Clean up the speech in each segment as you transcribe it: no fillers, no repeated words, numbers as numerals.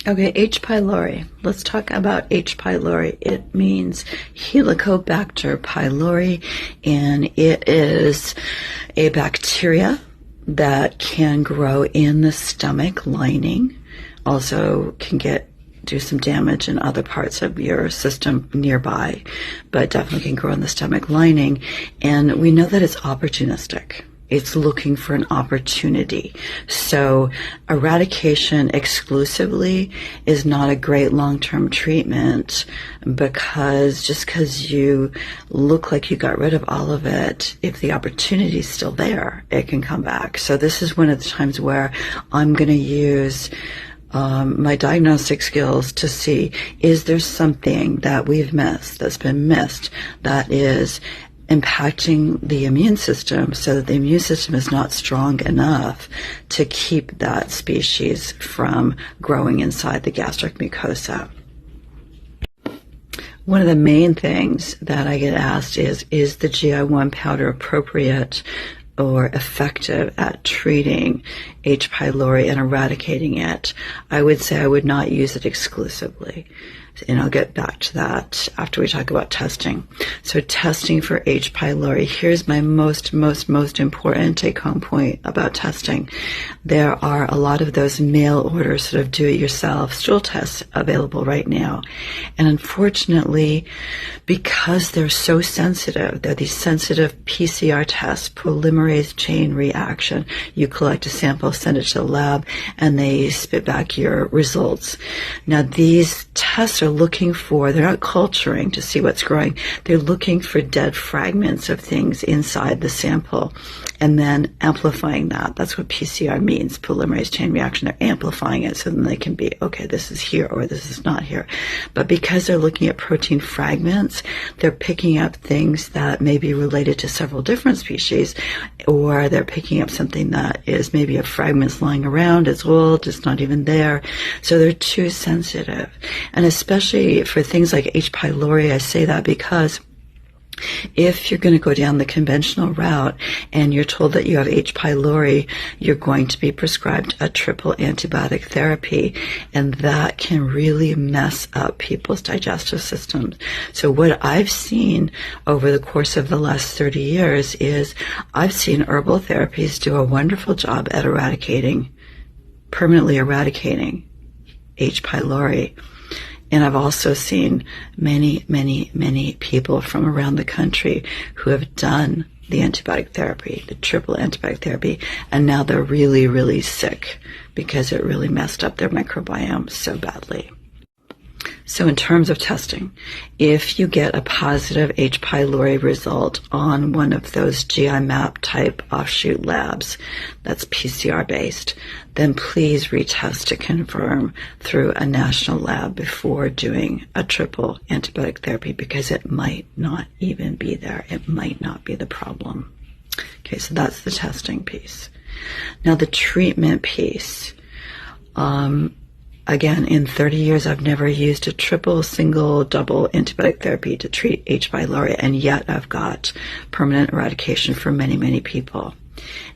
Okay, H. pylori. Let's talk about H. pylori. It means Helicobacter pylori, and it is a bacteria that can grow in the stomach lining. Also can do some damage in other parts of your system nearby, but definitely can grow in the stomach lining. And we know that it's opportunistic. It's looking for an opportunity. So eradication exclusively is not a great long-term treatment, because just because you look like you got rid of all of it, if the opportunity is still there, it can come back. So this is one of the times where I'm going to use my diagnostic skills to see, is there something that we've missed, that's been missed, that is impacting the immune system, so that the immune system is not strong enough to keep that species from growing inside the gastric mucosa. One of the main things that I get asked is the GI1 powder appropriate or effective at treating H. pylori and eradicating it? I would say I would not use it exclusively. And I'll get back to that after we talk about testing. So testing for H. pylori, here's my most important take-home point about testing. There are a lot of those mail order sort of do-it-yourself stool tests available right now. And unfortunately, because they're so sensitive, they're these sensitive PCR tests, polymerase chain reaction. You collect a sample, send it to the lab, and they spit back your results. Now, these tests are looking for, they're not culturing to see what's growing, they're looking for dead fragments of things inside the sample and then amplifying that. That's what PCR means, polymerase chain reaction. They're amplifying it so then they can be, okay, this is here or this is not here. But because they're looking at protein fragments, they're picking up things that may be related to several different species, or they're picking up something that is maybe a fragment's lying around, it's old, it's not even there. So they're too sensitive. And especially for things like H. pylori, I say that because if you're going to go down the conventional route and you're told that you have H. pylori, you're going to be prescribed a triple antibiotic therapy, and that can really mess up people's digestive systems. So what I've seen over the course of the last 30 years is I've seen herbal therapies do a wonderful job at permanently eradicating H. pylori. And I've also seen many people from around the country who have done the antibiotic therapy, the triple antibiotic therapy, and now they're really sick because it really messed up their microbiome so badly. So in terms of testing, if you get a positive H. pylori result on one of those GI map type offshoot labs that's PCR based, then please retest to confirm through a national lab before doing a triple antibiotic therapy, because it might not even be there. It might not be the problem. Okay, so that's the testing piece. Now the treatment piece. Again, in 30 years, I've never used a triple, single, double antibiotic therapy to treat H. pylori, and yet I've got permanent eradication for many people.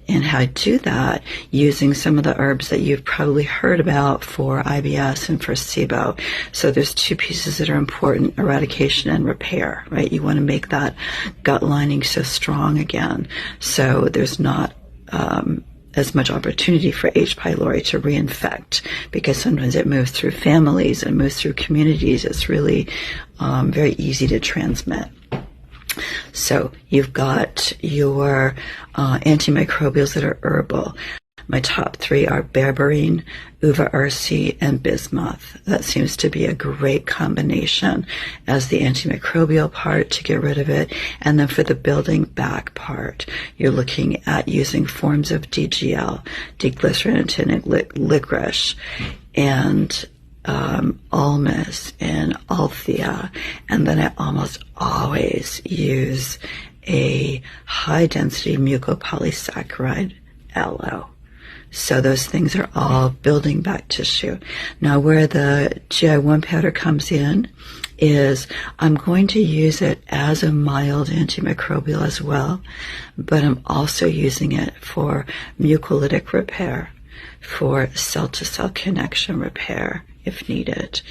And how I do that using some of the herbs that you've probably heard about for IBS and for SIBO. So there's two pieces that are important: eradication and repair, right? You want to make that gut lining so strong again, so there's not as much opportunity for H. pylori to reinfect, because sometimes it moves through families and moves through communities. It's really very easy to transmit. So you've got your antimicrobials that are herbal. My top three are berberine, uva ursi, and bismuth. That seems to be a great combination as the antimicrobial part to get rid of it. And then for the building back part, you're looking at using forms of DGL, deglycerinated licorice, and almus and althea. And then I almost always use a high density mucopolysaccharide aloe. So those things are all building back tissue. Now where the GI1 powder comes in is I'm going to use it as a mild antimicrobial as well, but I'm also using it for mucolytic repair, for cell-to-cell connection repair, if needed,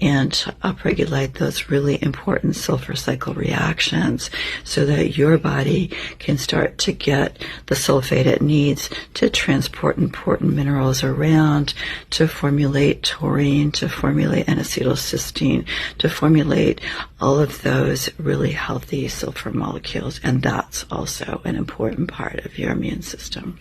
and to upregulate those really important sulfur cycle reactions so that your body can start to get the sulfate it needs to transport important minerals around, to formulate taurine, to formulate N-acetylcysteine, to formulate all of those really healthy sulfur molecules. And that's also an important part of your immune system.